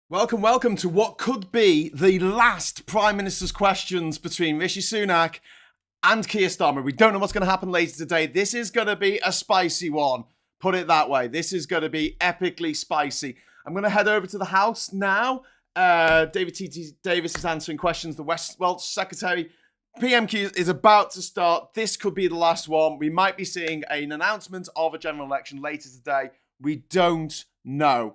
Welcome, welcome to what could be the last Prime Minister's questions between Rishi Sunak and Keir Starmer. We don't know what's going to happen later today. This is going to be a spicy one. Put it that way. This is going to be epically spicy. I'm going to head over to the House now. David T.T. Davis is answering questions. The West Welsh Secretary PMQ is about to start. This could be the last one. We might be seeing an announcement of a general election later today. We don't know.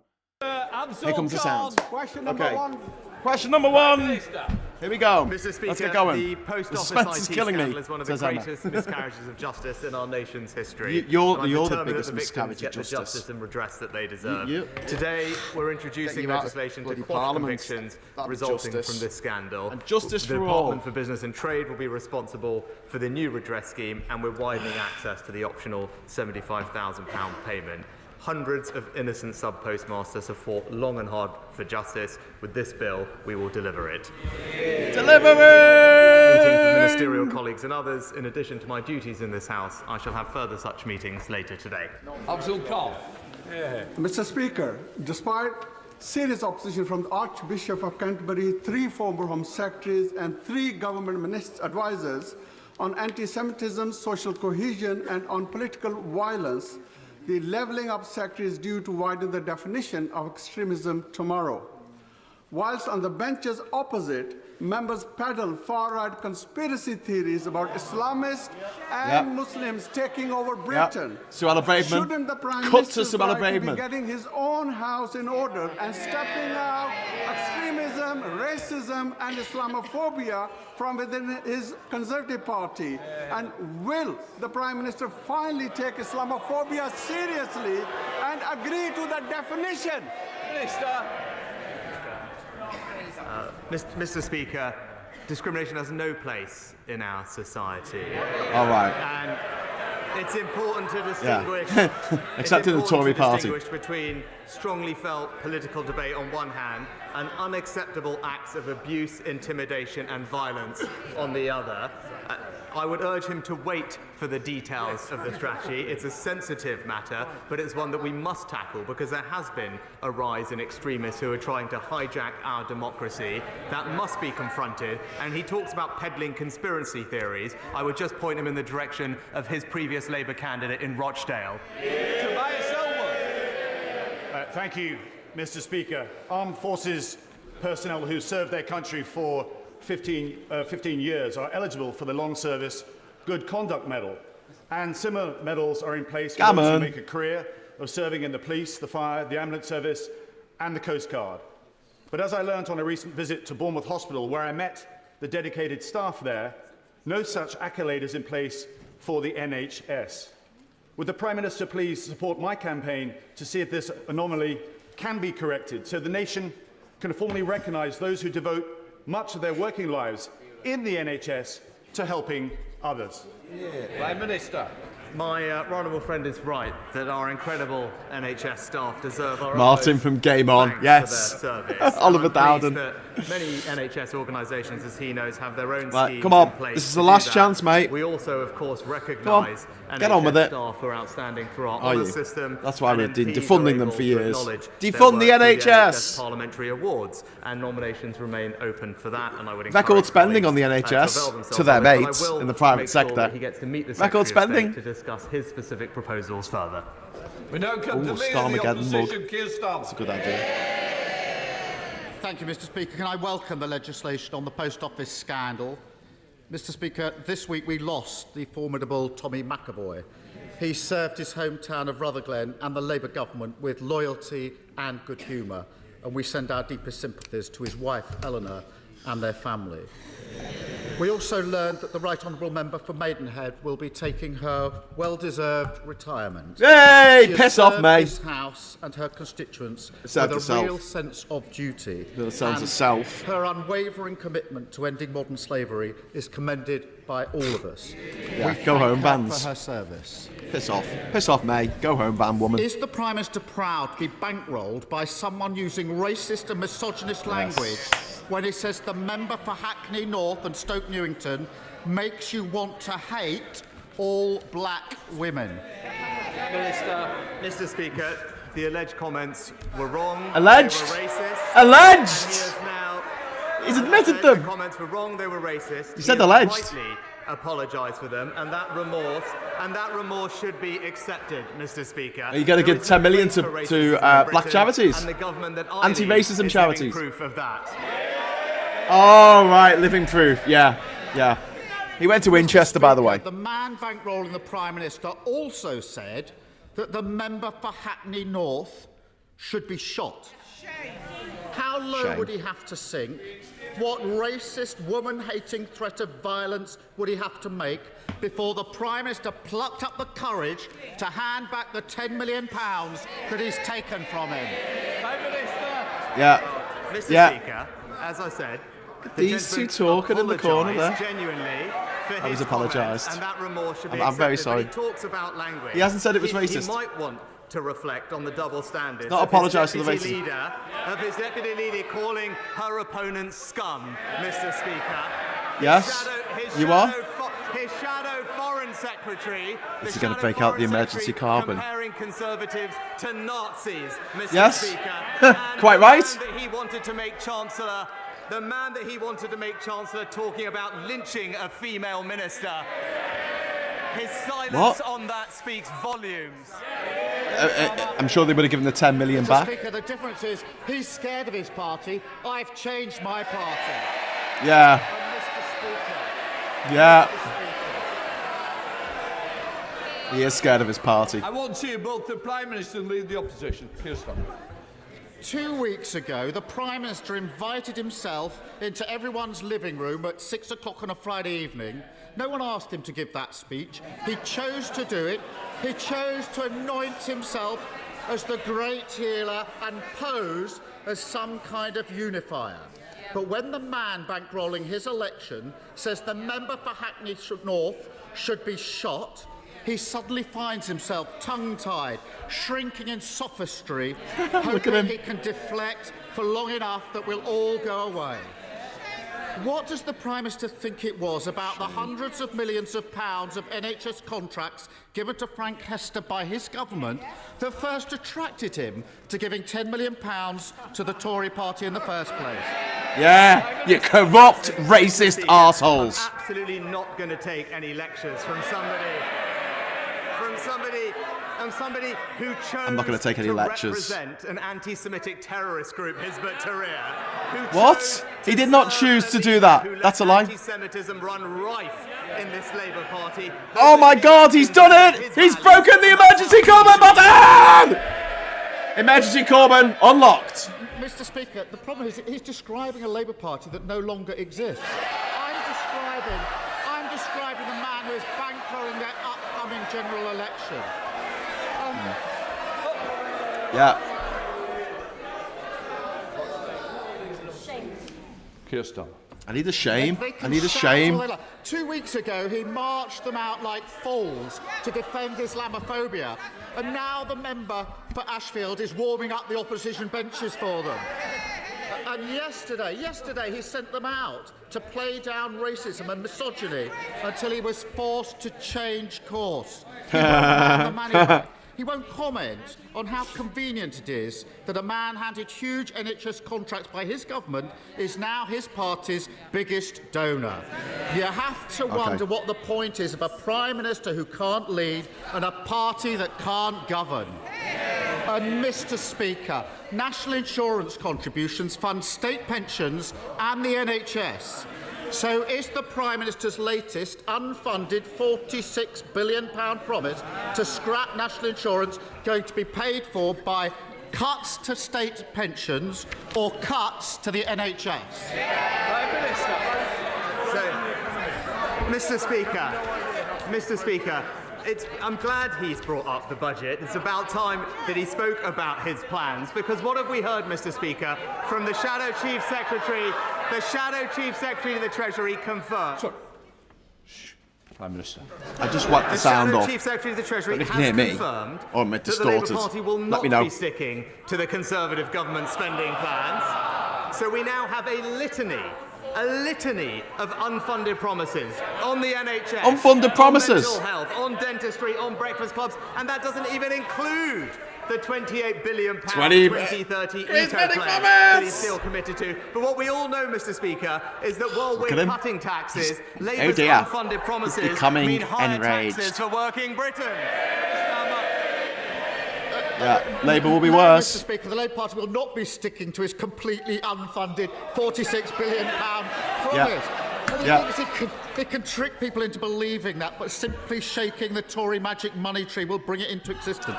Here comes the sound. Question number one. Question number one. Here we go. Mr. Speaker, Let's get going. the post office suspense is IT killing scandal me, is one of says the Emma. greatest miscarriages of justice in our nation's history. You're And I'm the determined biggest that the miscarriage victims of get the justice. justice and redress that they deserve. You- Today, we're introducing Get you out of legislation to bloody quash Parliament. convictions That'd be resulting justice. from this scandal. And justice the for all. Department for Business and Trade will be responsible for the new redress scheme, and we're widening access to the optional £75,000 payment. Hundreds of innocent sub-postmasters have fought long and hard for justice. With this bill, we will deliver it. Deliver Meetings with it! ministerial colleagues and others, in addition to my duties in this House, I shall have further such meetings later today. Mr. Speaker, despite serious opposition from the Archbishop of Canterbury, 3 former Home Secretaries and 3 government advisors on anti-Semitism, social cohesion and on political violence, the levelling up secretary is due to widen the definition of extremism tomorrow. Whilst on the benches opposite, members peddle far-right conspiracy theories about Islamists and Muslims taking over Britain. Suella Braverman. Shouldn't the Prime Cut to Minister's Suella right to be Braverman. getting his own house in order and stepping out extremism, racism and Islamophobia from within his Conservative Party? And will the Prime Minister finally take Islamophobia seriously and agree to the definition? Mr. Speaker, discrimination has no place in our society. All right. And it's important to distinguish, Except in the Tory party. Between strongly felt political debate on one hand and unacceptable acts of abuse, intimidation and violence on the other. I would urge him to wait for the details of the strategy. It's a sensitive matter, but it's one that we must tackle because there has been a rise in extremists who are trying to hijack our democracy. That must be confronted. And he talks about peddling conspiracy theories. I would just point him in the direction of his previous Labour candidate in Rochdale. Thank you, Mr. Speaker. Armed Forces personnel who served their country for 15 years are eligible for the Long Service Good Conduct Medal. And similar medals are in place for those who make a career of serving in the police, the fire, the ambulance service and the Coast Guard. But as I learnt on a recent visit to Bournemouth Hospital, where I met the dedicated staff there, no such accolade is in place for the NHS. Would the Prime Minister please support my campaign to see if this anomaly can be corrected so the nation can formally recognise those who devote much of their working lives in the NHS to helping others? Prime Minister. My honourable friend is right that our incredible NHS staff deserve our Martin utmost from Game On, thanks yes. for their service. Oliver I'm pleased Dowden. that many NHS organisations, as he knows, have their own Right, schemes come on. in place This is to the do last that. chance, mate. We also, of course, recognise Get on with NHS it. staff who are outstanding for our Are honour you? system. That's why and we've been MPs defunding are them able for to years. acknowledge their Defund the work through NHS. Parliamentary awards, and nominations remain open for that. And I would Record encourage spending on the colleagues, NHS to avail themselves to their of it. But I mates will in the private make sure sector. that he gets to meet the Record Secretary of State spending. to discuss his specific proposals further. We now come to Ooh, Leader of the STARMERGEDDON mug. Opposition, Keir Starmer. That's a good idea. Thank you, Mr. Speaker. Can I welcome the legislation on the post office scandal? Mr. Speaker, this week we lost the formidable Tommy McAvoy. He served his hometown of Rutherglen and the Labour government with loyalty and good humour, and we send our deepest sympathies to his wife, Eleanor, and their family. We also learned that the Right Honourable Member for Maidenhead will be taking her well-deserved retirement. Yay! She has Piss off, served mate. this House and her constituents Served with herself. a real sense of duty. With a sense of And self. Her unwavering commitment to ending modern slavery is commended by all of us. Yeah, We go thank home, her Vans. for her service. Piss off. Piss off, May. Go home, van woman. Is the Prime Minister proud to be bankrolled by someone using racist and misogynist language when he says the member for Hackney North and Stoke Newington makes you want to hate all black women? Mr. Speaker, the alleged comments were wrong. Alleged? They were racist. Alleged! And he has now He's admitted said them. The comments were wrong. They were racist. He said has alleged. rightly apologised for them, and that remorse should be accepted, Mr. Speaker. Are you going to There give is 10 million no to place for racism in black Britain, charities? and the government that I Anti-racism lead is charities. living proof of that. Oh, right, living proof. Yeah. He went to Winchester, by the way. The man bankrolling the Prime Minister also said that the member for Hackney North should be shot. How low Shame. would he have to sink? What racist, woman-hating threat of violence would he have to make before the Prime Minister plucked up the courage to hand back the £10 million that he's taken from him? Prime Minister. Yeah. Mr. Speaker, as I said, the These two gentleman talking in the corner there. apologised genuinely for He's his apologised. comments, and that remorse should be I'm very accepted, sorry. but he talks about language. He hasn't said it was racist. He might want to reflect on the double standards. Not apologise for the racism. racism. Of his deputy leader calling her opponents scum, Mr. Speaker. Yes, you are. His shadow foreign secretary. This is going to break out the emergency carbon. Comparing conservatives to Nazis, Mr. Yes. Speaker. Quite right. The man that he wanted to make Chancellor. The man that he wanted to make Chancellor talking about lynching a female minister. His silence on that speaks volumes. I'm sure they would have given the 10 million Mr. back. Speaker, the difference is he's scared of his party. I've changed my party. Yeah. And Mr. Speaker, Yeah. He is scared of his party. I want to see both the Prime Minister and lead the opposition. Keir Starmer. 2 weeks ago, the Prime Minister invited himself into everyone's living room at 6 o'clock on a Friday evening. No one asked him to give that speech. He chose to do it. He chose to anoint himself as the great healer and pose as some kind of unifier. But when the man bankrolling his election says the member for Hackney North should be shot, he suddenly finds himself tongue-tied, shrinking in sophistry, hoping he can deflect for long enough that we'll all go away. What does the Prime Minister think it was about the hundreds of millions of pounds of NHS contracts given to Frank Hester by his government that first attracted him to giving £10 million to the Tory party in the first place? Yeah, you corrupt, racist arseholes. I'm absolutely not going to take any lectures from somebody who chose I'm not going to take any lectures. represent an anti-Semitic terrorist group, Hizb ut-Tahrir. What? He did not choose to do that. That's a lie. Anti-Semitism run rife in this Labour Party. Oh my God, he's done it! He's broken the emergency Corbyn button! Emergency Corbyn unlocked. Mr. Speaker, the problem is he's describing a Labour Party that no longer exists. I'm describing the man who is bankrolling their upcoming general election. Yeah. Keir Starmer. I need a shame. They I can need a shout shame. all they like. 2 weeks ago, he marched them out like fools to defend Islamophobia. And now the member for Ashfield is warming up the opposition benches for them. And yesterday he sent them out to play down racism and misogyny until he was forced to change course. He won't comment on how convenient it is that a man handed huge NHS contracts by his government is now his party's biggest donor. You have to wonder what the point is of a Prime Minister who can't lead and a party that can't govern. And Mr. Speaker, national insurance contributions fund state pensions and the NHS. So is the Prime Minister's latest unfunded £46 billion promise to scrap national insurance going to be paid for by cuts to state pensions or cuts to the NHS? Prime Minister. Mr. Speaker, I'm glad he's brought up the budget. It's about time that he spoke about his plans, because what have we heard, Mr. Speaker, from the Shadow Chief Secretary? The Shadow Chief Secretary of the Treasury confirmed. Sorry. Shh. Prime Minister. I just want the The sound Shadow off. Chief Secretary of the Treasury But if you has can hear me, confirmed or my that the Labour distorted, Party will let not me know. be sticking to the Conservative government spending plans. So we now have a litany of unfunded promises on the NHS, Unfunded promises. on mental health, on dentistry, on breakfast clubs, and that doesn't even include the £28 billion 2030 Chris, eco many plan that comments! he's still committed to. But what we all know, Mr. Speaker, is that while Look at we're him. cutting taxes, Oh Labour's dear. unfunded promises becoming mean higher enraged. taxes for working Britain. Yeah, Labour will be No, worse. Mr. Speaker, the Labour Party will not be sticking to its completely unfunded £46 billion promise. It can trick people into believing that, but simply shaking the Tory magic money tree will bring it into existence.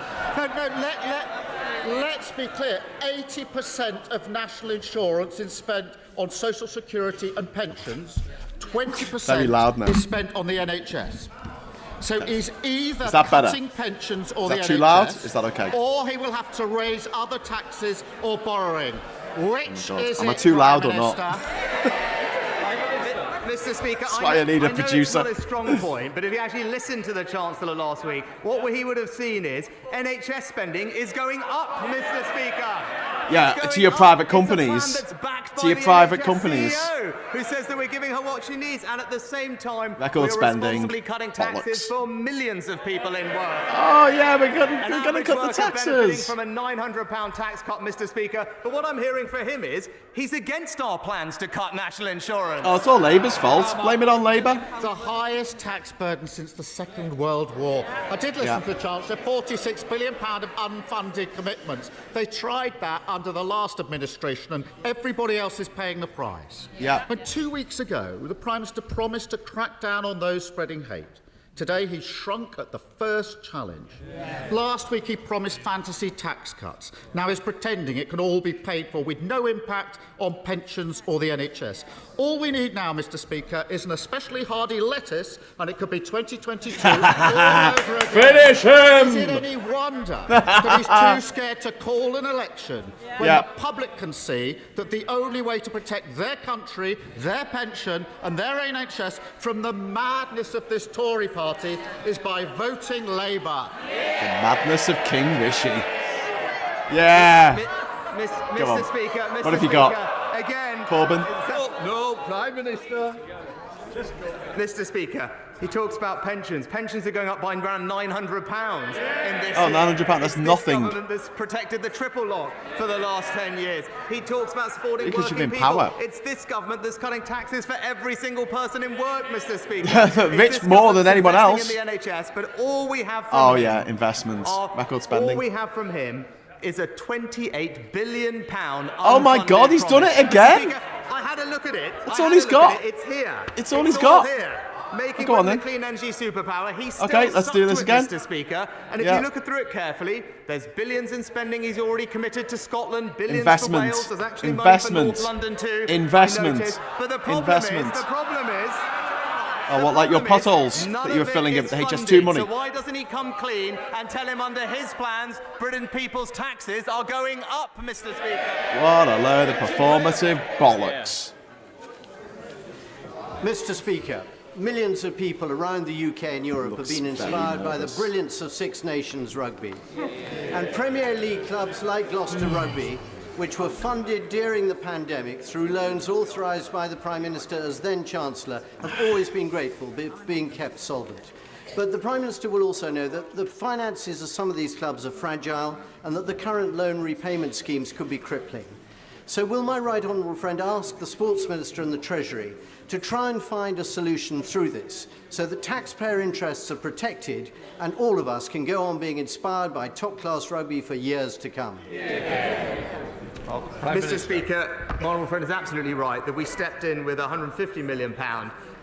Let's be clear. 80% of national insurance is spent on social security and pensions. 20% Very loud now. is spent on the NHS. So he's either Is that better? cutting pensions or Is the that NHS, too loud? Is that okay? or he will have to raise other taxes or borrowing. Which God. is Am I it, too Prime loud or not? Minister? Mr. Speaker, That's why I need a producer. It's not a strong point, but if you actually listened to the Chancellor last week, what he would have seen is NHS spending is going up, Mr. Speaker. Yeah, It's to going your up. private It's a plan companies. that's backed To by your the private NHS companies. CEO, who says that we're giving her what she needs, and at the same time, Record we're spending, responsibly cutting taxes bollocks. for millions of people in work. Oh yeah, we're An going to average cut the worker benefiting taxes. from a £900 tax cut, Mr. Speaker. But what I'm hearing for him is he's against our plans to cut national insurance. Oh, it's all Labour's fault. Blame it on Labour. The highest tax burden since the Second World War. I did listen to the Chancellor. £46 billion of unfunded commitments. They tried that under the last administration, and everybody else is paying the price. Yeah. And 2 weeks ago, the Prime Minister promised to crack down on those spreading hate. Today, he shrunk at the first challenge. Last week, he promised fantasy tax cuts. Now he's pretending it can all be paid for with no impact on pensions or the NHS. All we need now, Mr. Speaker, is an especially hardy lettuce, and it could be 2022 all over again. Finish him! Is it any wonder that he's too scared to call an election when Yeah. the public can see that the only way to protect their country, their pension and their NHS from the madness of this Tory party is by voting Labour? The madness of King Rishi. Yeah. Go on. Mr. Speaker, Mr. What have you Speaker, got? Again, Corbyn? No, Prime Minister. Mr. Speaker, he talks about pensions. Pensions are going up by around £900 in this Oh, year. £900, that's It's nothing. This government that's protected the triple lock for the last 10 years. He talks about supporting Because you've working been people. power. It's this government that's cutting taxes for every single person in work, Mr. Speaker. Rich It's this more than government anyone investing else. in the NHS, but all we have from Oh him yeah, investments, record all spending. we have from him is a £28 billion Oh my unfunded God, he's done promise. it again? Speaker, I had a look at it. That's I all had he's a look at got. it. It's here. It's all he's got. Here. Making Go on Britain then. a clean energy superpower. He's still Okay, let's stuck do this to again. it, Mr. Speaker. And if Yeah. you look through it carefully, there's billions in spending he's already committed to Scotland, billions Investment. for Wales. There's actually Investment. money for North London too. I Investment. noticed. But the problem Investment. is. Oh, what, like your problem is, potholes none that you were of it filling in is with the HS2 funded, money? So why doesn't he come clean and tell him under his plans, Britain people's taxes are going up, Mr. Speaker? What a load of performative bollocks. Mr. Speaker, millions of people around the UK and Europe have been inspired by the brilliance of Six Nations rugby. And Premier League clubs like Gloucester Rugby, which were funded during the pandemic through loans authorised by the Prime Minister as then Chancellor, have always been grateful for being kept solvent. But the Prime Minister will also know that the finances of some of these clubs are fragile and that the current loan repayment schemes could be crippling. So will my right honourable friend ask the Sports Minister and the Treasury to try and find a solution through this so that taxpayer interests are protected and all of us can go on being inspired by top-class rugby for years to come? Mr. Speaker, my honourable friend is absolutely right that we stepped in with a £150 million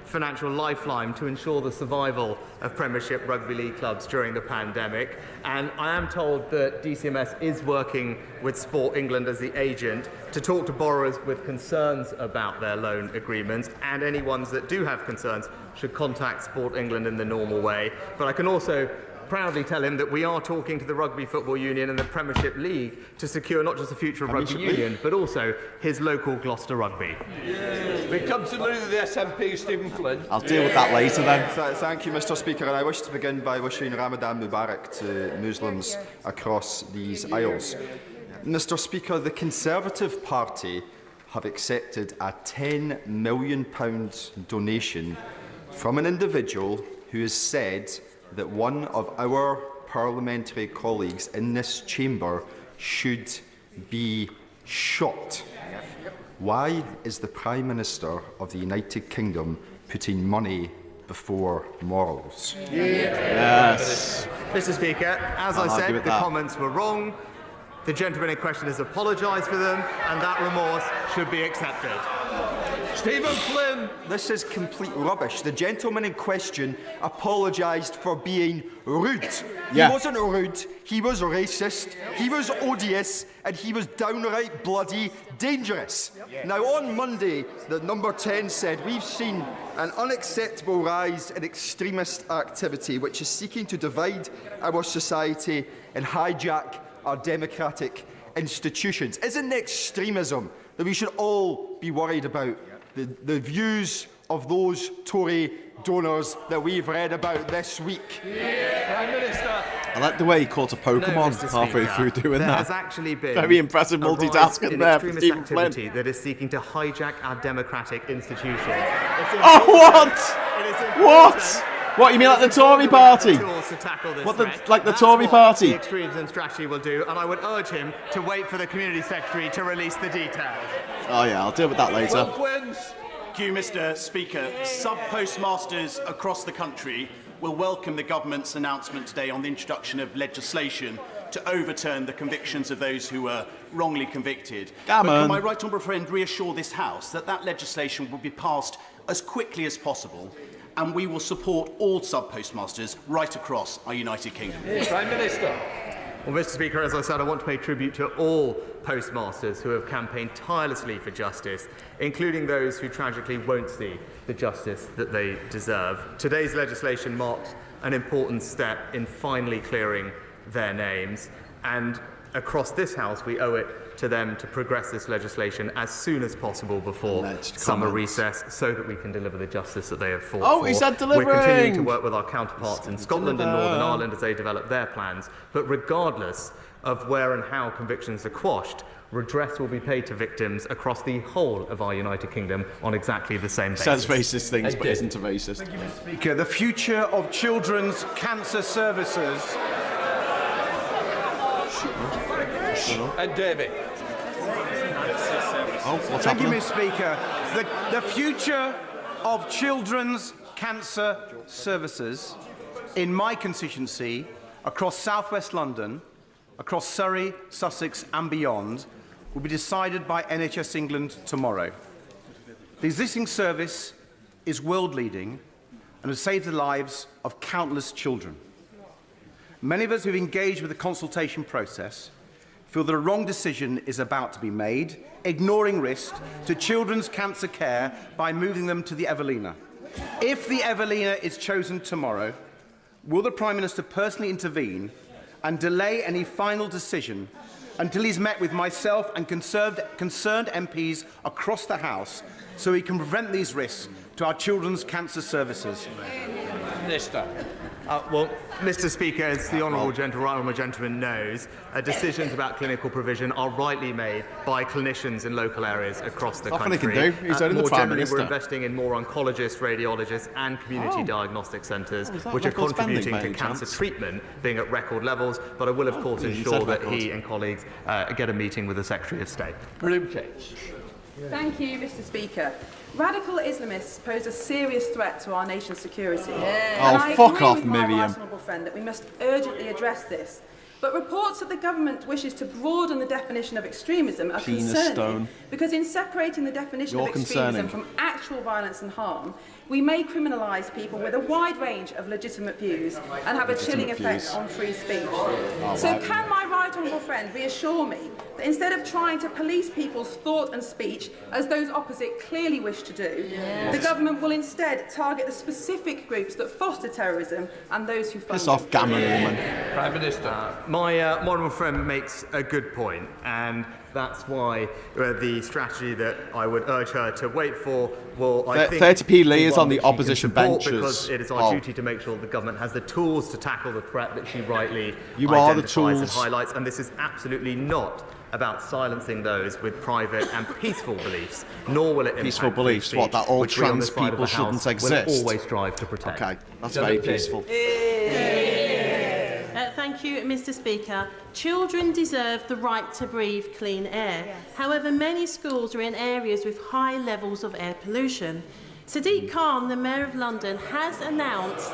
financial lifeline to ensure the survival of Premiership rugby league clubs during the pandemic. And I am told that DCMS is working with Sport England as the agent to talk to borrowers with concerns about their loan agreements, and any ones that do have concerns should contact Sport England in the normal way. But I can also proudly tell him that we are talking to the Rugby Football Union and the Premiership League to secure not just the future of Rugby Union, but also his local Gloucester Rugby. We come to the leader of the SNP, Stephen Flynn. I'll deal with that later then. Thank you, Mr. Speaker, and I wish to begin by wishing Ramadan Mubarak to Muslims across these aisles. Mr. Speaker, the Conservative Party have accepted a £10 million donation from an individual who has said that one of our parliamentary colleagues in this chamber should be shot. Why is the Prime Minister of the United Kingdom putting money before morals? Yes. Mr. Speaker, as I said, the comments were wrong. The gentleman in question has apologised for them, and that remorse should be accepted. Stephen Flynn. This is complete rubbish. The gentleman in question apologised for being rude. Yeah. He wasn't rude, he was racist, he was odious, and he was downright bloody dangerous. Now, on Monday, the number 10 said, we've seen an unacceptable rise in extremist activity which is seeking to divide our society and hijack our democratic institutions. Isn't extremism that we should all be worried about? The views of those Tory donors that we've read about this week. Prime Minister. I like the way he caught a Pokemon halfway through doing there that. Has actually been very impressive multitasking there for Stephen Flynn. That is seeking to hijack our democratic institutions. Oh, what? What, you mean like the Tory party? Like the Tory party? The extremism strategy will do, and I would urge him to wait for the Community Secretary to release the details. Oh yeah, I'll deal with that later. Thank you, Mr. Speaker. Sub-postmasters across the country will welcome the government's announcement today on the introduction of legislation to overturn the convictions of those who were wrongly convicted. But can my right honourable friend reassure this House that that legislation will be passed as quickly as possible, and we will support all sub-postmasters right across our United Kingdom? Prime Minister. Well, Mr. Speaker, as I said, I want to pay tribute to all postmasters who have campaigned tirelessly for justice, including those who tragically won't see the justice that they deserve. Today's legislation marks an important step in finally clearing their names, and across this House we owe it to them to progress this legislation as soon as possible before summer recess, so that we can deliver the justice that they have fought for. Oh, he said delivering! We're continuing to work with our counterparts in Scotland and Northern Ireland as they develop their plans, but regardless of where and how convictions are quashed, redress will be paid to victims across the whole of our United Kingdom on exactly the same basis. Says racist things, but isn't a racist. Thank you, Mr. Speaker. The future of children's cancer services. And David. Thank you, Mr. Speaker. The future of children's cancer services in my constituency, across South West London, across Surrey, Sussex and beyond, will be decided by NHS England tomorrow. The existing service is world-leading and has saved the lives of countless children. Many of us who have engaged with the consultation process feel that a wrong decision is about to be made, ignoring risk to children's cancer care by moving them to the Evelina. If the Evelina is chosen tomorrow, will the Prime Minister personally intervene and delay any final decision until he's met with myself and concerned MPs across the House, so he can prevent these risks to our children's cancer services? Minister. Well, Mr. Speaker, as the honourable gentleman knows, decisions about clinical provision are rightly made by clinicians in local areas across the country. Nothing he can do. He's only the more Prime generally, Minister. we're investing in more oncologists, radiologists and community diagnostic centres, which are contributing to cancer treatment being at record levels. But I will, of course, ensure that he and colleagues get a meeting with the Secretary of State. Thank you, Mr. Speaker. Radical Islamists pose a serious threat to our nation's security. Oh, fuck off, Miriam. My right honourable friend that we must urgently address this. But reports that the government wishes to broaden the definition of extremism are concerning, because in separating the definition of extremism from actual violence and harm, we may criminalise people with a wide range of legitimate views and have a chilling effect on free speech. So can my right honourable friend reassure me that instead of trying to police people's thought and speech, as those opposite clearly wish to do, the government will instead target the specific groups that foster terrorism and those who fund it? Piss off, Gammon woman. Prime Minister. My honourable friend makes a good point, and that's why the strategy that I would urge her to wait for will, I think, 30p Lee is on the opposition benches. Because it is our duty to make sure the government has the tools to tackle the threat that she rightly identifies and highlights. And this is absolutely not about silencing those with private and peaceful beliefs, nor will it impact peaceful beliefs, speech, what, that all which we on trans this side of people the House shouldn't exist? will always strive to protect. Okay, that's very peaceful. Thank you, Mr. Speaker. Children deserve the right to breathe clean air. Yes. However, many schools are in areas with high levels of air pollution. Sadiq Khan, the Mayor of London, has announced...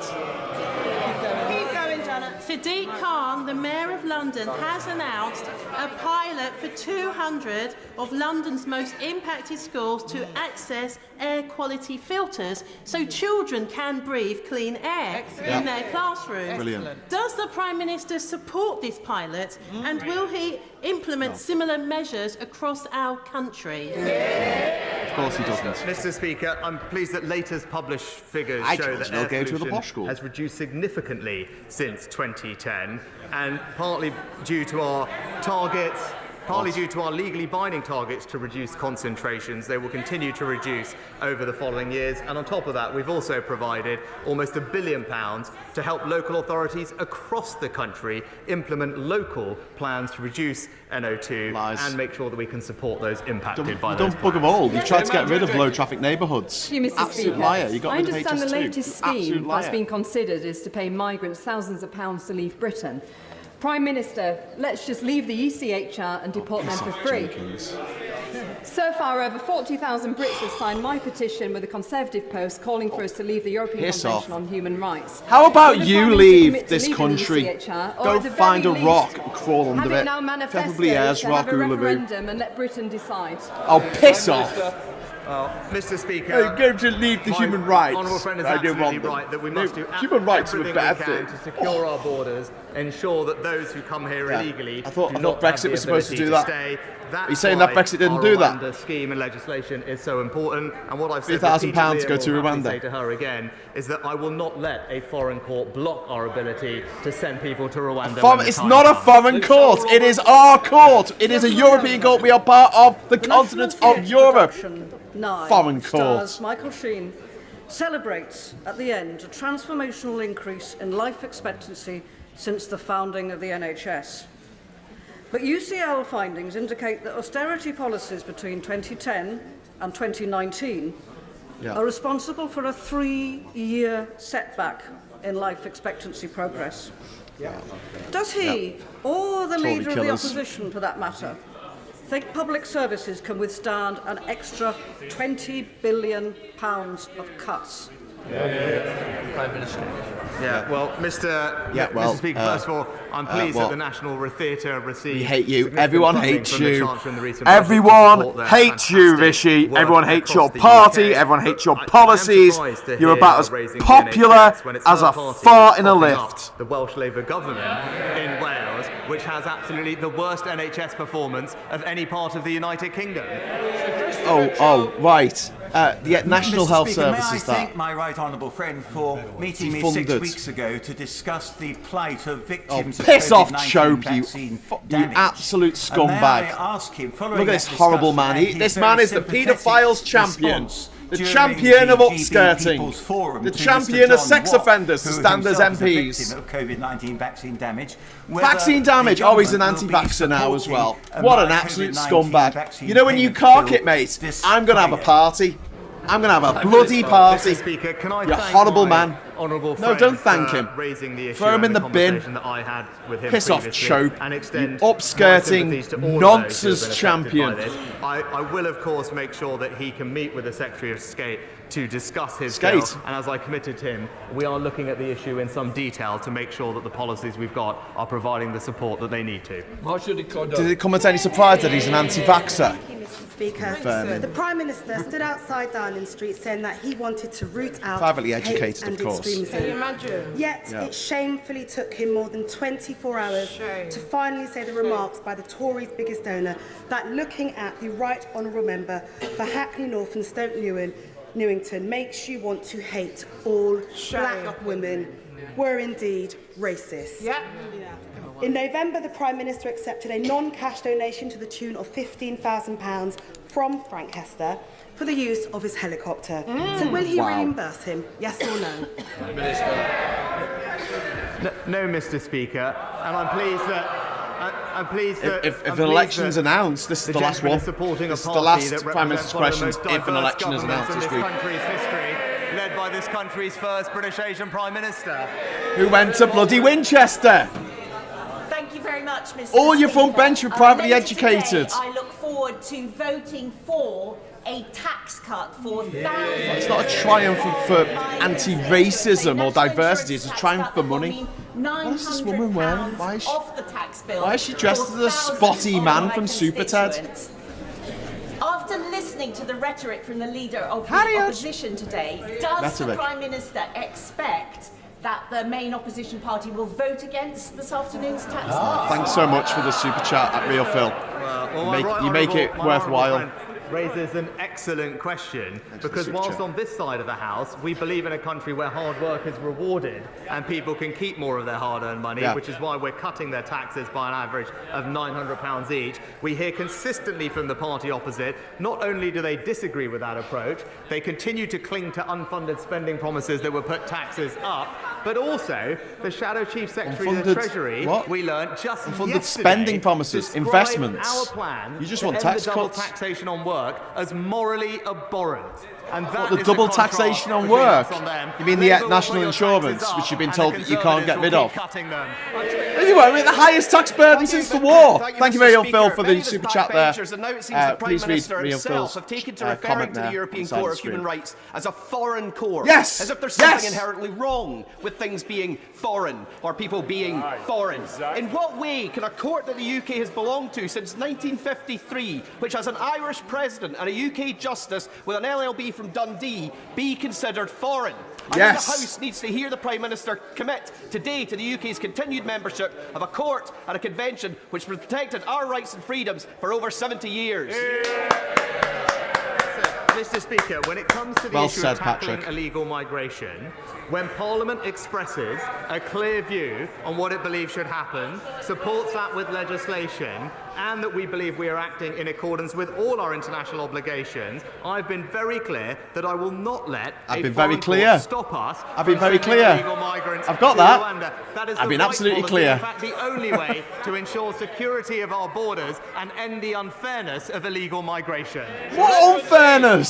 Keep going, Janet. Sadiq Khan, the Mayor of London, has announced a pilot for 200 of London's most impacted schools to access air quality filters so children can breathe clean air in their classrooms. Brilliant. Does the Prime Minister support this pilot and will he implement similar measures across our country? Of course he doesn't. Mr. Speaker, I'm pleased that latest published figures show that air pollution has reduced significantly since 2010, and partly due to our targets, partly due to our legally binding targets to reduce concentrations. They will continue to reduce over the following years. And on top of that, we've also provided almost £1 billion to help local authorities across the country implement local plans to reduce NO2 and make sure that we can support those impacted by those Don't bug them all. You've tried to get rid of low traffic neighbourhoods. Absolute liar. You got I rid of understand the HS2. latest scheme that's been considered is to pay migrants thousands of pounds to leave Britain. Prime Minister, let's just leave the ECHR and deport them for free. So far, over 40,000 Brits have signed my petition with the Conservative Post calling for us to leave the European Convention on Human Rights. How about Will the you Prime Minister leave commit to this leaving country? the ECHR, or Go at the find a very rock least, and crawl under have it. it now manifesto Preferably Ayers to Rock, have a Uluru. referendum and let Britain decide. Oh, piss off. Mr. Speaker, I'm going to leave the human rights. Honourable friend is I don't absolutely want them. right that we must do Human rights are a everything bad we can thing. to secure our borders, ensure that those who come here illegally I thought do not have Brexit the was supposed to ability do that. stay. That's Are you saying why that Brexit didn't our do that? Rwanda scheme and legislation is so important. And what I've said £3,000 repeatedly to go and to will happily Rwanda. say to her again is that I will not let a foreign court block our ability to send people to Rwanda. when the It's time not a comes. foreign court. It is our court. It is a European court. We are part of the continent of Europe. Foreign court. Stars Michael Sheen celebrates at the end a transformational increase in life expectancy since the founding of the NHS. But UCL findings indicate that austerity policies between 2010 and 2019 are responsible for a 3-year setback in life expectancy progress. Does he, or the leader of the opposition for that matter, think public services can withstand an extra £20 billion of cuts? Prime Minister. Well, Mr. Speaker, first of all, I'm pleased that the National Theatre received. We hate you. significant Everyone funding hates from the you. Chancellor in the recent budget to Everyone support their hates you, fantastic Rishi. work Everyone hates your across the party. UK. Everyone hates your I am policies. surprised to You're hear about as raising the popular NHS when it's as her a party fart in a propping lift. up the Welsh Labour government in Wales, which has absolutely the worst NHS performance of any part of the United Kingdom. Right. The National Mr. Health Speaker, Service may I is that. thank my right honourable friend for meeting me 6 weeks ago to discuss the plight of victims of Piss off, COVID-19 Chope, you vaccine you damage. absolute And may I scumbag. ask him, following Look at that this horrible discussion man. and his This very man is the sympathetic paedophile's champion. response The during champion of the GB upskirting. People's Forum The to champion Mr. of John sex Watt, offenders to who stand as himself is a MPs. victim of COVID-19 vaccine damage. Vaccine damage. The Oh, he's an government will be anti-vaxxer now as well. supporting What an my absolute COVID-19 scumbag. vaccine You know when you payment cark bill it, mate, this I'm going to have a Friday. party. I'm going to have a bloody party. Mr. Speaker, can I You thank horrible my man. honourable No, friend don't thank for him. raising the issue Throw him and in the bin. conversation that I had with him Piss off, previously, Chope. and extend You upskirting my sympathies to all of nonsense those who have been affected champion. by this. I will, of course, make sure that he can meet with the Secretary of State to discuss his bill. And as I committed to him, we are looking at the issue in some detail to make sure that the policies we've got are providing the support that they need to. Did it come as any surprise that he's an anti-vaxxer? Speaker, Vermin. the Prime Minister stood outside Downing Street saying that he wanted to root out Privately hate educated, and of course. extremism. Can you imagine? Yet Yeah. it shamefully took him more than 24 hours to finally say the remarks by the Tories' biggest donor that looking at the Right Honourable Member for Hackney North and Stoke Newington makes you want to hate all black women were indeed racist. In November, the Prime Minister accepted a non-cash donation to the tune of £15,000 from Frank Hester for the use of his helicopter. So will he reimburse him, yes or no? No, Mr. Speaker, and I'm pleased that. If an election's announced, this is the last one. Supporting This is a the party last that Prime Minister's represents questions one of if the an most election is diverse announced this governments week. in this country's history, led by this country's first British Asian Prime Minister. Who went to bloody Winchester? very much, Mr. All your front Speaker. bench were privately Later educated. Today, I look forward to voting for a tax cut for thousands. It's not a triumph for anti-racism or diversity. It's a triumph for money. What is this woman wearing? Why is she dressed as a spotty man from Super Ted? After listening to the rhetoric from the leader of the opposition today, does the Prime Minister expect that the main opposition party will vote against this afternoon's tax cut? Thanks so much for the super chat at Real Phil. You make it worthwhile. Raises an excellent question, because whilst on this side of the House we believe in a country where hard work is rewarded and people can keep more of their hard-earned money, which is why we're cutting their taxes by an average of £900 each, we hear consistently from the party opposite, not only do they disagree with that approach, they continue to cling to unfunded spending promises that would put taxes up, but also the Shadow Chief Secretary of the Treasury, we learned just Unfunded yesterday, spending promises, described investments. our plan You just to want end tax the double cuts. taxation on work as morally abhorrent. And that The is double contrast taxation on between work? us and them. You mean the Labour will national put your insurance, taxes which up, you've been and told the that you can't get Conservatives rid will of? keep cutting them. Anyway, we're the highest tax burden since the war. Thank you very much, Phil, for Many the of us super chat there. backbenchers, and now it seems the Prime Please read Minister Real himself Phil's have taken to comment referring to there the European inside Court the of Human screen. Rights as a foreign court. Yes! As if there's something Yes! inherently wrong with things being foreign or people being foreign. In what way can a court that the UK has belonged to since 1953, which has an Irish president and a UK justice with an LLB from Dundee, be considered foreign? I think Yes. the House needs to hear the Prime Minister commit today to the UK's continued membership of a court and a convention which has protected our rights and freedoms for over 70 years. Mr. Speaker, when it comes to the Well issue said, of tackling Patrick. illegal migration, when Parliament expresses a clear view on what it believes should happen, supports that with legislation, and that we believe we are acting in accordance with all our international obligations, I've been very clear that I will not let I've a been very foreign clear. court stop us. I've been from very sending clear. illegal migrants I've got to that. Rwanda. That is I've the been right absolutely policy, clear. in fact, the only way to ensure security of our borders and end the unfairness of illegal migration. What unfairness?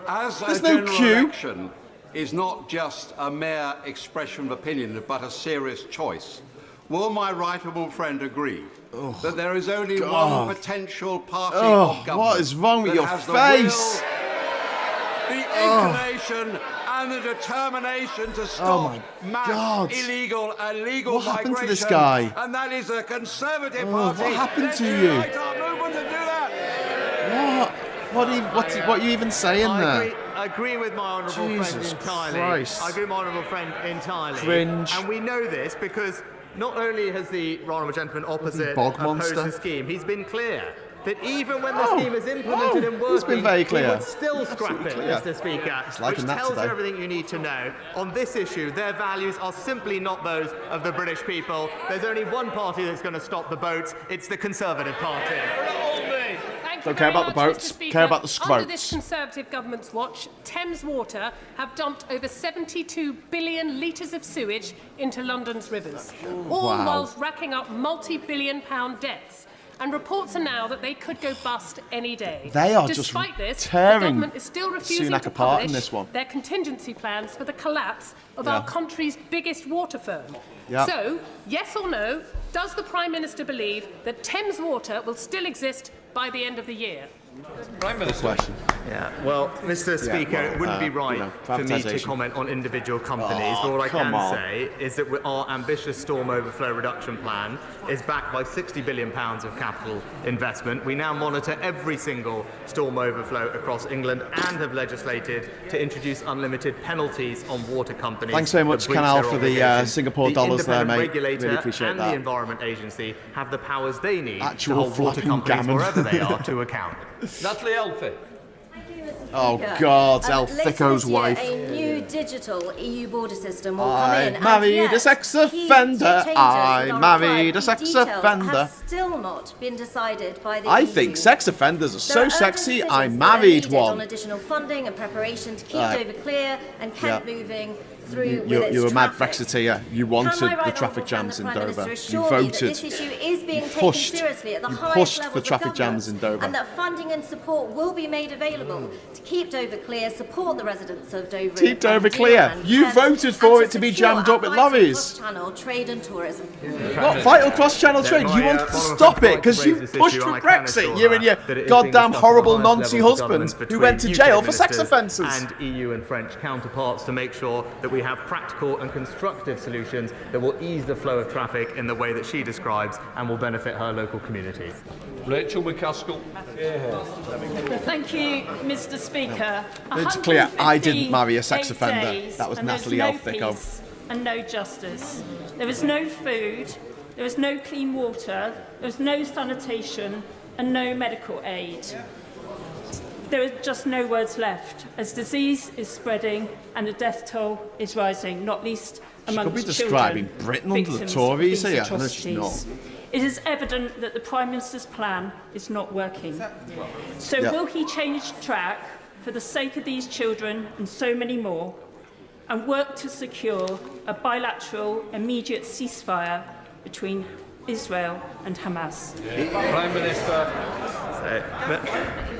As There's a no general queue. election is not just a mere expression of opinion, but a serious choice, will my right honourable friend agree that there is only God. one potential party Oh, of government what is wrong with that your has face? the will, the inclination and the determination to stop mass God. illegal and legal What migration? happened to this guy? And that is a Conservative Oh, Party. what happened Let's to you? unite our movement and do that. What are you even saying there? I agree with my honourable friend Jesus entirely. Christ. I agree with my honourable friend entirely. Cringe. And we know this because not only has the honourable gentleman opposite bog opposed monster? the scheme, he's been clear that even when the scheme is implemented and working, he's been very clear. he would still scrap it, clear. Mr. Speaker, It's liking which that tells today. you everything you need to know. On this issue, their values are simply not those of the British people. There's only one party that's going to stop the boats. It's the Conservative Party. Don't care about the boats, care about the Under this scroats. Conservative government's watch, Thames Water have dumped over 72 billion litres of sewage into London's rivers, all wow. whilst racking up multi-billion-pound debts. And reports are now that they could go bust any day. They are just Despite this, the tearing government is still refusing Sunak to apart in publish this one. their contingency plans for the collapse of Yeah. our country's biggest water firm. Yeah. So, yes or no, does the Prime Minister believe that Thames Water will still exist by the end of the year? Prime Minister. Question. Yeah. Well, Mr. Speaker, well, it wouldn't be right for me to privatisation. comment on individual companies. Oh, but what I come can on. say is that our ambitious storm overflow reduction plan is backed by £60 billion of capital investment. We now monitor every single storm overflow across England and have legislated to introduce unlimited penalties on water companies. Thanks very much, that breach Canal, their for the obligations. Singapore The dollars there, independent mate. regulator Really appreciate and that. the Environment Agency have the powers they need Actual to hold water flapping companies gammon. wherever they are to account. Natalie Elfie. Oh God, El Later Thicko's this year, wife. a new digital EU border system will come in. I and married yet, a sex key offender. changes I that are married required, a sex details offender. have still not been decided by the I EU. think sex offenders are so There are urgent sexy. decisions I that are married needed on one. additional funding and preparation to keep Right. Dover clear and Kent Yeah. moving through with You're its a mad traffic. Brexiteer. You wanted Can my the right traffic honourable jams in friend, the Prime Dover. Minister, You assure me voted. that this issue is being You taken pushed. seriously at the You highest pushed levels for of traffic government, jams in Dover. and that funding and support will be made available to keep Dover clear, support the residents of Dover. Keep Dover and clear. Deal You and voted for it to be secure jammed up with our vital lorries. cross-channel trade and tourism. What vital cross-channel trade? You wanted to stop it because you pushed for Brexit. You and your goddamn horrible Nazi husband who went to jail for sex offences. And EU and French counterparts to make sure that we have practical and constructive solutions that will ease the flow of traffic in the way that she describes and will benefit her local communities. Rachel McCaskill. Thank you, Mr. Speaker. It's clear I didn't marry a sex 158 offender. days, That was and there's Natalie no Elthicko. peace and no justice. There is no food, there is no clean water, there is no sanitation and no medical aid. There are just no words left as disease is spreading and the death toll is rising, not least She amongst could be children, describing Britain under the victims Tories of these here. I know she's not. atrocities. It is evident that the Prime Minister's plan is not working. So Yeah. will he change track for the sake of these children and so many more and work to secure a bilateral immediate ceasefire between Israel and Hamas? Prime Minister.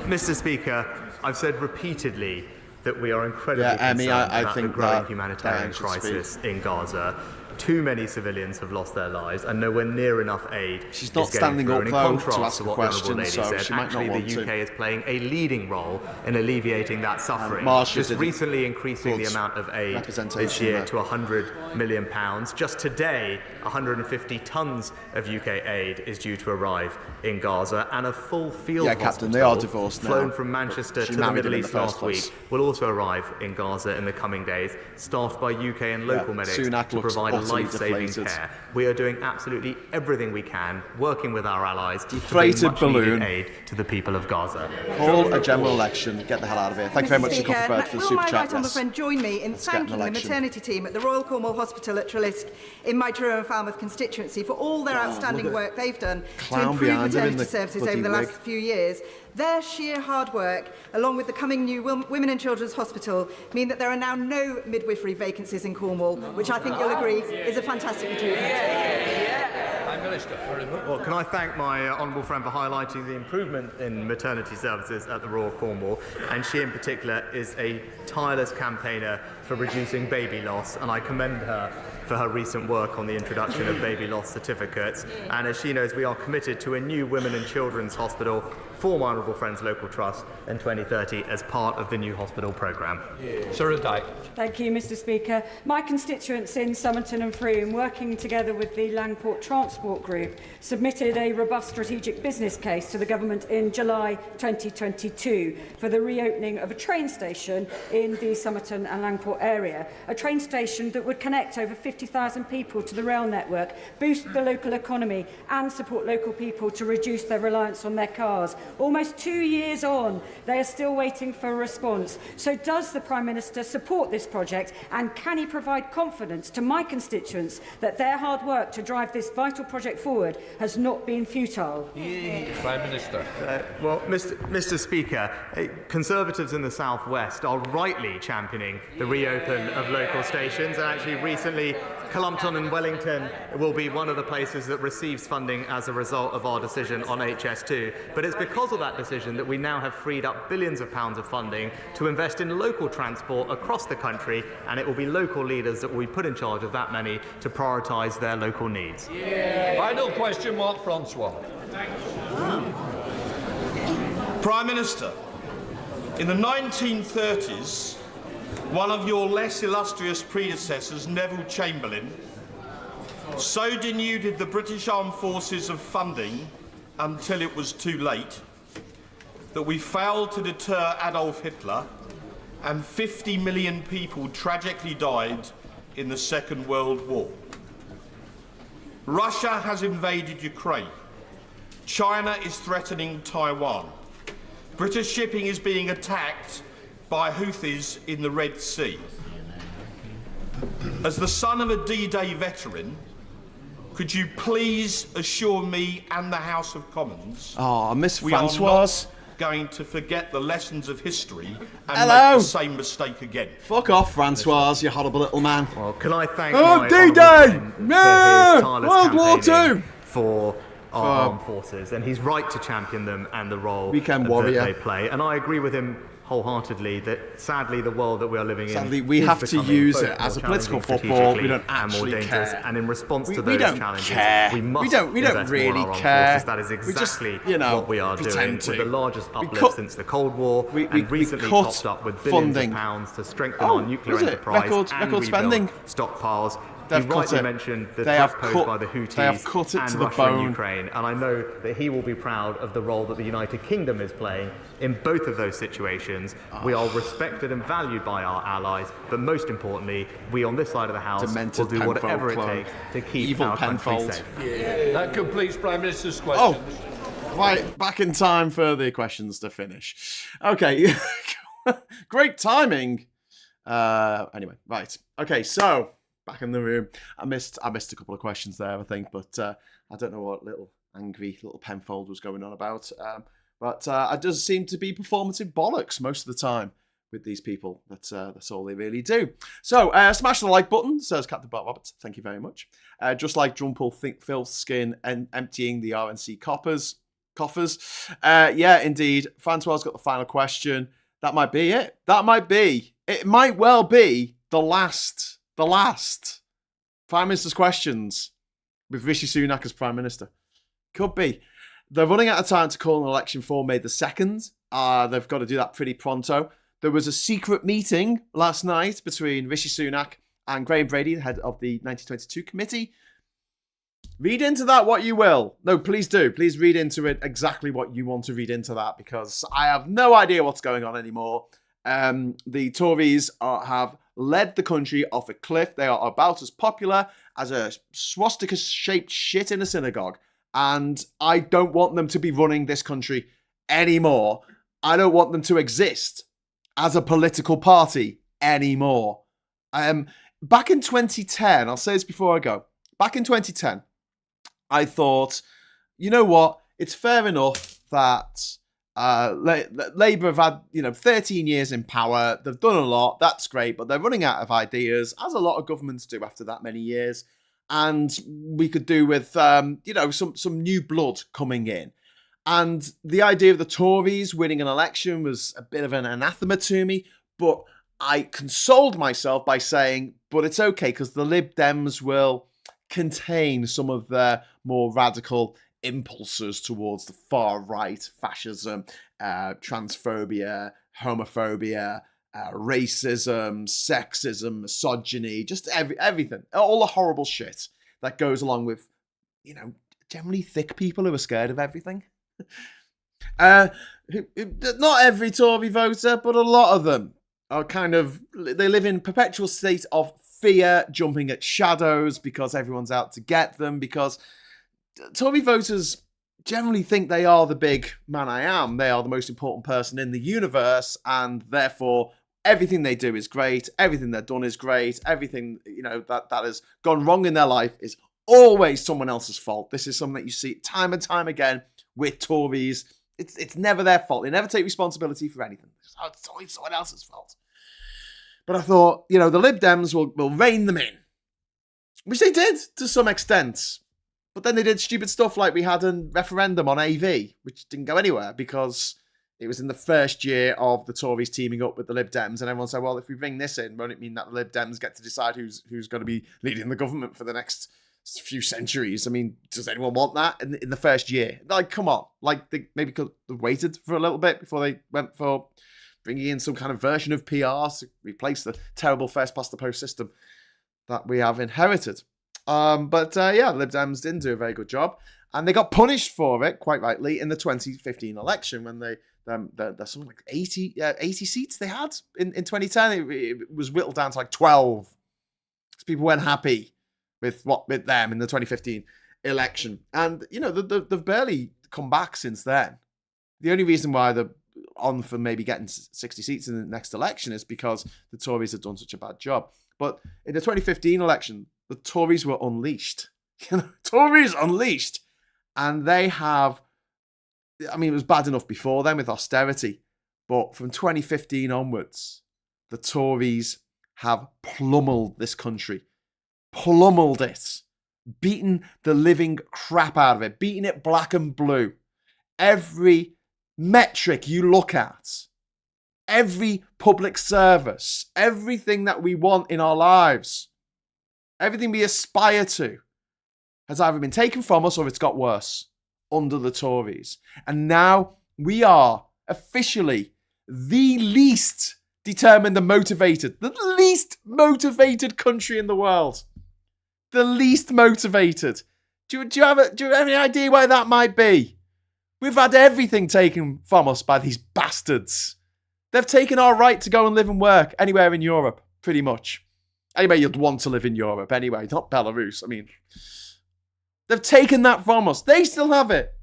Mr. Speaker, I've said repeatedly that we are incredibly concerned I about the think growing that humanitarian Diane should crisis in Gaza. Too many civilians have lost their lives, and nowhere near enough aid She's not is getting standing through. up, And in though, contrast to ask to a what the question, Honourable Lady so said, she might not actually want the UK to. is playing a leading role in alleviating that suffering. Marsha Just did recently increasing the good amount of aid this representation year there. to £100 million. Just today, 150 tonnes of UK aid is due to arrive in Gaza, and a full field Yeah, Captain, hospital they are divorced now. flown from Manchester She to the married Middle him in the East first last place. week will also arrive in Gaza in the coming days, staffed by UK and local medics Sunak to looks provide utterly life-saving deflated. care. We are doing absolutely everything we can, working with our allies to bring Deflated much-needed balloon. aid to the people of Gaza. Call a general election. Get the hell out of here. Thank you very much, Speaker, Mr. Bird, for the will super my chat. right honourable Yes. friend join me in Let's get an thanking the election. maternity team at the Royal Cornwall Hospital at Trelisk in my Truro and Falmouth constituency for all their outstanding look at work they've done to clown improve behind him in maternity the services bloody over the last wig. few years. Their sheer hard work, along with the coming new Women and Children's Hospital, mean that there are now no midwifery vacancies in Cornwall, which I think you'll agree is a fantastic achievement. Prime Minister. Well, can I thank my honourable friend for highlighting the improvement in maternity services at the Royal Cornwall, and she in particular is a tireless campaigner for reducing baby loss, and I commend her for her recent work on the introduction of baby loss certificates. And as she knows, we are committed to a new Women and Children's Hospital for my honourable friend's local trust in 2030 as part of the new hospital programme. Sarah Dyke. Thank you, Mr. Speaker. My constituents in Somerton and Frome, working together with the Langport Transport Group, submitted a robust strategic business case to the government in July 2022 for the reopening of a train station in the Somerton and Langport area, a train station that would connect over 50,000 people to the rail network, boost the local economy and support local people to reduce their reliance on their cars. Almost 2 years on, they are still waiting for a response. So does the Prime Minister support this project, and can he provide confidence to my constituents that their hard work to drive this vital project forward has not been futile? Prime Minister. Well, Mr. Speaker, Conservatives in the South West are rightly championing the reopen of local stations, and actually recently Clumpton and Wellington will be one of the places that receives funding as a result of our decision on HS2. But it's because of that decision that we now have freed up billions of pounds of funding to invest in local transport across the country, and it will be local leaders that will be put in charge of that money to prioritise their local needs. Final question, Mark Francois. Prime Minister, in the 1930s, one of your less illustrious predecessors, Neville Chamberlain, so denuded the British Armed Forces of funding until it was too late that we failed to deter Adolf Hitler, and 50 million people tragically died in the Second World War. Russia has invaded Ukraine. China is threatening Taiwan. British shipping is being attacked by Houthis in the Red Sea. As the son of a D-Day veteran, could you please assure me and the House of Commons Oh, Miss we are Francois. going to forget the lessons of history and make the same mistake again. Fuck off, Francois, you horrible little man. Well, can I thank my D-Day! World War II! For our armed forces, and he's right to champion them and the role Weekend warrior. that they play. And I agree with him wholeheartedly that sadly the world that we are living in we is have to becoming use both it as a more political challenging football. We strategically don't and more actually dangerous. care. And in response to We those don't challenges, care. we must We don't invest really more in our armed care. forces. That is We just, exactly what we are doing pretend with to. the largest We uplift cut- since the Cold War, we and recently cut topped up with billions funding. of pounds to strengthen our nuclear was it? enterprise Record and rebuild spending. stockpiles. They've He cut rightly it. mentioned the They have threat posed cut- by the Houthis they have cut it and to the Russia and bone. Ukraine, and I know that he will be proud of the role that the United Kingdom is playing in both of those situations. We are respected and valued by our allies, but most importantly, we on this side of the House Demented will do whatever it Penfold takes to keep Evil our country Penfold. safe. That completes Prime Minister's questions. Right, back in time for the questions to finish. Okay, great timing. Anyway, right. Okay, so back in the room. I missed a couple of questions there, I think, but I don't know what angry little Penfold was going on about. But it does seem to be performative bollocks most of the time with these people. That's all they really do. So smash the like button, says Captain Bart Roberts. Thank you very much. Just like Drumpel think filth skin and emptying the RNC coffers. Yeah, indeed. Francois got the final question. That might be it. It might well be the last Prime Minister's questions with Rishi Sunak as Prime Minister. Could be. They're running out of time to call an election for May the 2nd. They've got to do that pretty pronto. There was a secret meeting last night between Rishi Sunak and Graham Brady, the head of the 1922 committee. Read into that what you will. No, please do. Please read into it exactly what you want to read into that, because I have no idea what's going on anymore. The Tories have led the country off a cliff. They are about as popular as a swastika-shaped shit in a synagogue. And I don't want them to be running this country anymore. I don't want them to exist as a political party anymore. Back in 2010, I'll say this before I go. Back in 2010, I thought, you know what? It's fair enough that Labour have had 13 years in power. They've done a lot. That's great, but they're running out of ideas, as a lot of governments do after that many years. And we could do with some new blood coming in. And the idea of the Tories winning an election was a bit of an anathema to me, but I consoled myself by saying, but it's okay, because the Lib Dems will contain some of their more radical impulses towards the far right, fascism, transphobia, homophobia, racism, sexism, misogyny, just everything, all the horrible shit that goes along with, generally thick people who are scared of everything. Not every Tory voter, but a lot of them are they live in perpetual state of fear, jumping at shadows because everyone's out to get them, because Tory voters generally think they are the big man I am. They are the most important person in the universe, and therefore everything they do is great. Everything they've done is great. Everything that has gone wrong in their life is always someone else's fault. This is something that you see time and time again with Tories. It's never their fault. They never take responsibility for anything. It's always someone else's fault. But I thought, the Lib Dems will rein them in, which they did to some extent. But then they did stupid stuff like we had a referendum on AV, which didn't go anywhere because it was in the first year of the Tories teaming up with the Lib Dems, and everyone said, well, if we bring this in, won't it mean that the Lib Dems get to decide who's going to be leading the government for the next few centuries? I mean, does anyone want that in the first year? Like, come on. Like, they maybe could have waited for a little bit before they went for bringing in some kind of version of PR to replace the terrible first past the post system that we have inherited. But the Lib Dems didn't do a very good job, and they got punished for it, quite rightly, in the 2015 election when there's something like 80 seats they had in 2010. It was whittled down to like 12. Because people weren't happy with them in the 2015 election, and they've barely come back since then. The only reason why they're on for maybe getting 60 seats in the next election is because the Tories have done such a bad job. But in the 2015 election, the Tories were unleashed. Tories unleashed. And they have I mean, it was bad enough before then with austerity, but from 2015 onwards, the Tories have plummeled this country. Plummeled it. Beaten the living crap out of it. Beaten it black and blue. Every metric you look at, every public service, everything that we want in our lives, everything we aspire to, has either been taken from us or it's got worse under the Tories. And now we are officially the least determined and motivated, the least motivated country in the world. The least motivated. Do you have any idea why that might be? We've had everything taken from us by these bastards. They've taken our right to go and live and work anywhere in Europe, pretty much. Anyway, you'd want to live in Europe anyway, not Belarus. I mean, they've taken that from us. They still have it.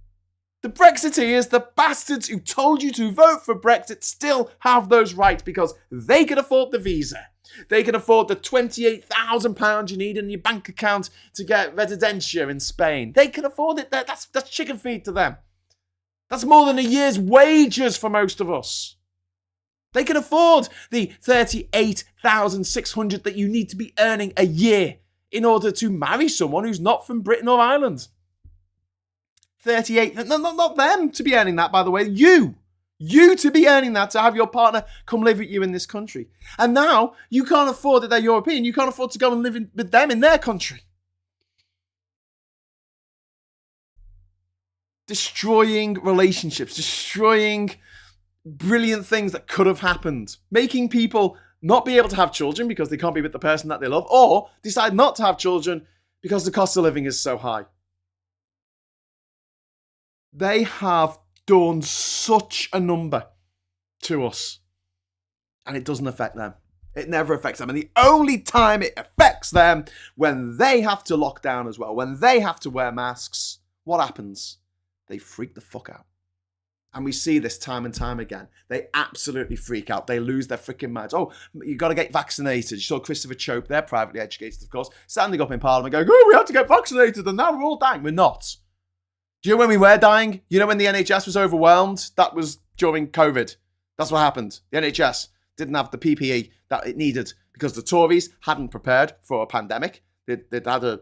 The Brexiteers, the bastards who told you to vote for Brexit, still have those rights because they can afford the visa. They can afford the £28,000 you need in your bank account to get residencia in Spain. They can afford it. That's chicken feed to them. That's more than a year's wages for most of us. They can afford the $38,600 that you need to be earning a year in order to marry someone who's not from Britain or Ireland. 38, no, not them to be earning that, by the way. You to be earning that, to have your partner come live with you in this country. And now you can't afford that they're European. You can't afford to go and live with them in their country. Destroying relationships, destroying brilliant things that could have happened, making people not be able to have children because they can't be with the person that they love, or decide not to have children because the cost of living is so high. They have done such a number to us, and it doesn't affect them. It never affects them. And the only time it affects them, when they have to lock down as well, when they have to wear masks, what happens? They freak the fuck out. And we see this time and time again. They absolutely freak out. They lose their freaking minds. Oh, you got to get vaccinated. You saw Christopher Chope, they're privately educated, of course, standing up in Parliament going, oh, we have to get vaccinated and now we're all dying. We're not. Do you know when we were dying? You know when the NHS was overwhelmed? That was during COVID. That's what happened. The NHS didn't have the PPE that it needed because the Tories hadn't prepared for a pandemic. They'd had a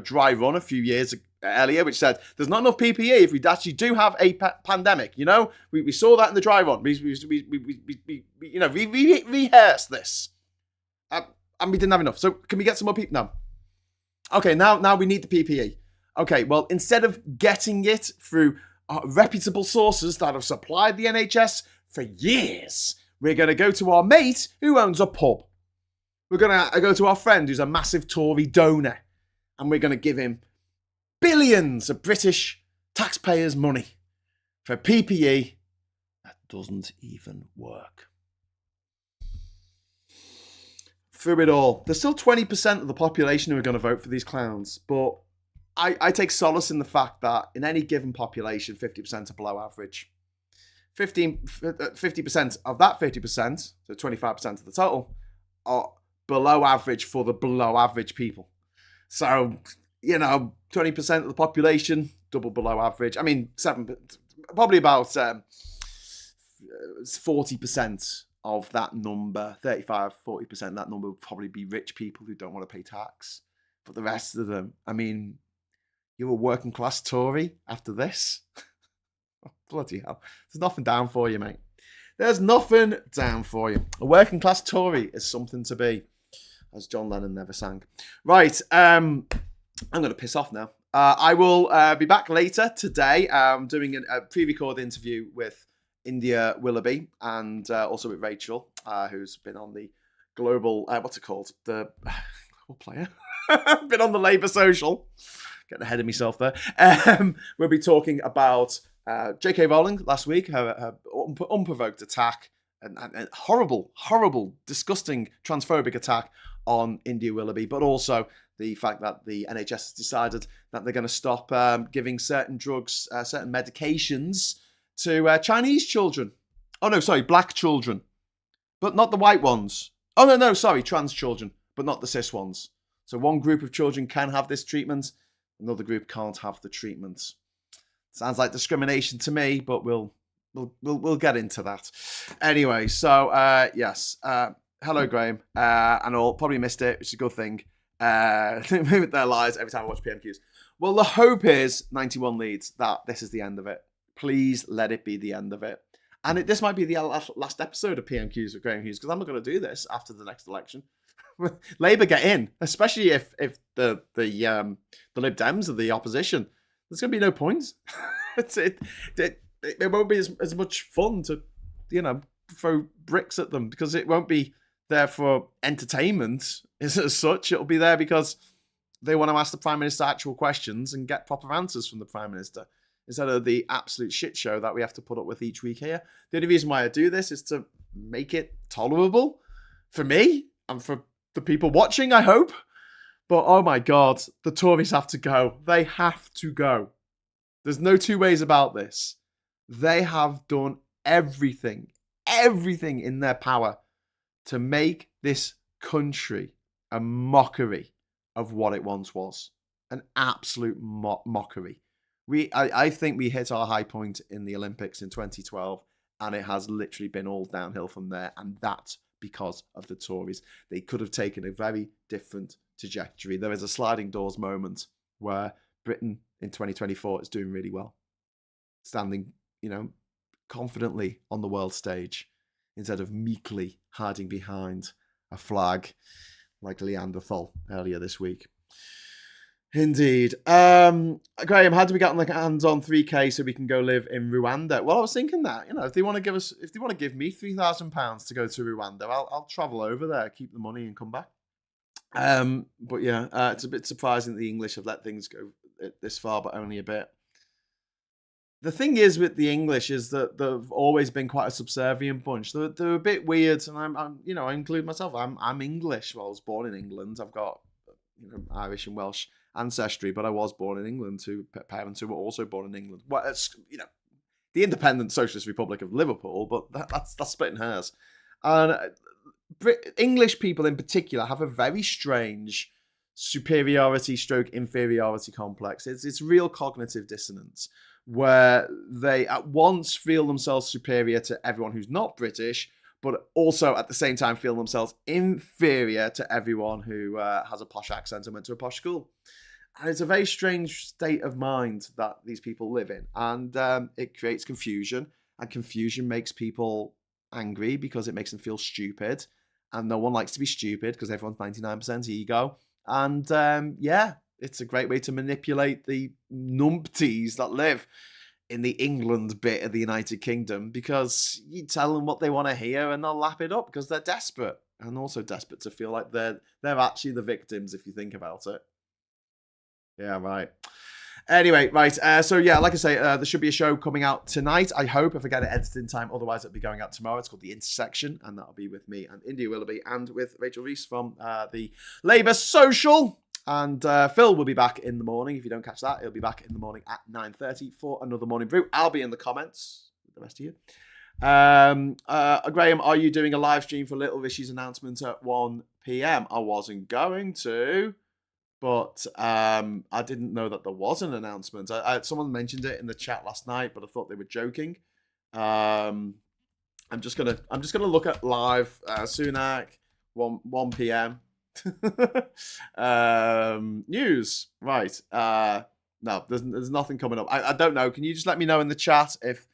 dry run a few years earlier, which said there's not enough PPE if we actually do have a pandemic. You know, we saw that in the dry run. We rehearsed this, and we didn't have enough. So can we get some more people? No. Okay, now we need the PPE. Okay, well, instead of getting it through reputable sources that have supplied the NHS for years, we're going to go to our mate who owns a pub. We're going to go to our friend who's a massive Tory donor, and we're going to give him billions of British taxpayers' money for PPE that doesn't even work. Through it all, there's still 20% of the population who are going to vote for these clowns, but I take solace in the fact that in any given population, 50% are below average. 50% of that 50%, so 25% of the total, are below average for the below average people. So, 20% of the population, double below average. I mean, probably about 40% of that number, 35, 40% of that number would probably be rich people who don't want to pay tax. But the rest of them, I mean, you're a working class Tory after this? Oh, bloody hell. There's nothing down for you, mate. There's nothing down for you. A working class Tory is something to be, as John Lennon never sang. Right, I'm going to piss off now. I will be back later today doing a pre-recorded interview with India Willoughby and also with Rachel, who's been on the global, what's it called? The global player. Been on the Labour Social. Getting ahead of myself there. We'll be talking about J.K. Rowling last week, her unprovoked attack, and horrible, disgusting, transphobic attack on India Willoughby, but also the fact that the NHS has decided that they're going to stop giving certain drugs, certain medications to Chinese children. Oh, no, sorry, black children, but not the white ones. Oh, no, sorry, trans children, but not the cis ones. So one group of children can have this treatment, another group can't have the treatment. Sounds like discrimination to me, but we'll get into that. Anyway, so yes, hello Graham, and all probably missed it, which is a good thing. Moving their lives every time I watch PMQs. Well, the hope is 91 Leeds that this is the end of it. Please let it be the end of it. And this might be the last episode of PMQs with Graham Hughes, because I'm not going to do this after the next election. Labour get in, especially if the Lib Dems are the opposition. There's going to be no point. It won't be as much fun to, throw bricks at them, because it won't be there for entertainment as such. It'll be there because they want to ask the Prime Minister actual questions and get proper answers from the Prime Minister, instead of the absolute shit show that we have to put up with each week here. The only reason why I do this is to make it tolerable for me and for the people watching, I hope. But oh my God, the Tories have to go. They have to go. There's no two ways about this. They have done everything in their power to make this country a mockery of what it once was. An absolute mockery. I think we hit our high point in the Olympics in 2012, and it has literally been all downhill from there, and that's because of the Tories. They could have taken a very different trajectory. There is a sliding doors moment where Britain in 2024 is doing really well, standing, confidently on the world stage instead of meekly hiding behind a flag like Neanderthal earlier this week. Indeed. Graham, how do we get on the hands on 3K so we can go live in Rwanda? Well, I was thinking that, if they want to give me £3,000 to go to Rwanda, I'll travel over there, keep the money and come back. But yeah, it's a bit surprising that the English have let things go this far, but only a bit. The thing is with the English is that they've always been quite a subservient bunch. They're a bit weird, and I include myself. I'm English. Well, I was born in England. I've got Irish and Welsh ancestry, but I was born in England to parents who were also born in England. Well, it's the independent Socialist Republic of Liverpool, but that's splitting hairs. And English people in particular have a very strange superiority/inferiority complex. It's real cognitive dissonance, where they at once feel themselves superior to everyone who's not British, but also at the same time feel themselves inferior to everyone who has a posh accent and went to a posh school. And it's a very strange state of mind that these people live in. And it creates confusion. And confusion makes people angry because it makes them feel stupid. And no one likes to be stupid because everyone's 99% ego. And it's a great way to manipulate the numpties that live in the England bit of the United Kingdom, because you tell them what they want to hear and they'll lap it up because they're desperate, and also desperate to feel like they're actually the victims if you think about it. Yeah, right. Anyway, right. So yeah, like I say, there should be a show coming out tonight, I hope, if I get it edited in time. Otherwise, it'll be going out tomorrow. It's called The Intersection, and that'll be with me and India Willoughby and with Rachel Reese from the Labour Social. And Phil will be back in the morning. If you don't catch that, he'll be back in the morning at 9:30 for another morning brew. I'll be in the comments with the rest of you. Graham, are you doing a live stream for Little Rishi's announcement at 1 p.m? I wasn't going to, but I didn't know that there was an announcement. Someone mentioned it in the chat last night, but I thought they were joking. I'm just gonna look at live Sunak 1 p.m. News, right? No, there's nothing coming up. I don't know. Can you just let me know in the chat if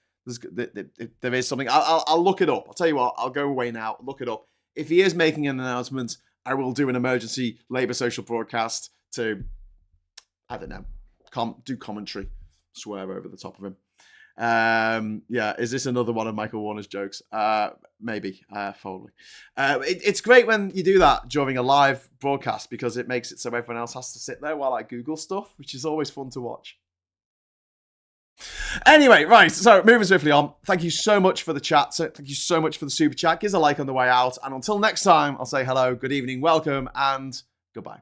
there is something? I'll look it up. I'll tell you what. I'll go away now. Look it up. If he is making an announcement, I will do an emergency Labour social broadcast to, I don't know, do commentary, swear over the top of him. Yeah, is this another one of Michael Warner's jokes? Maybe, probably. It's great when you do that during a live broadcast because it makes it so everyone else has to sit there while I Google stuff, which is always fun to watch. Anyway, right, so moving swiftly on. Thank you so much for the chat. So thank you so much for the super chat. Give us a like on the way out. And until next time, I'll say hello, good evening, welcome, and goodbye.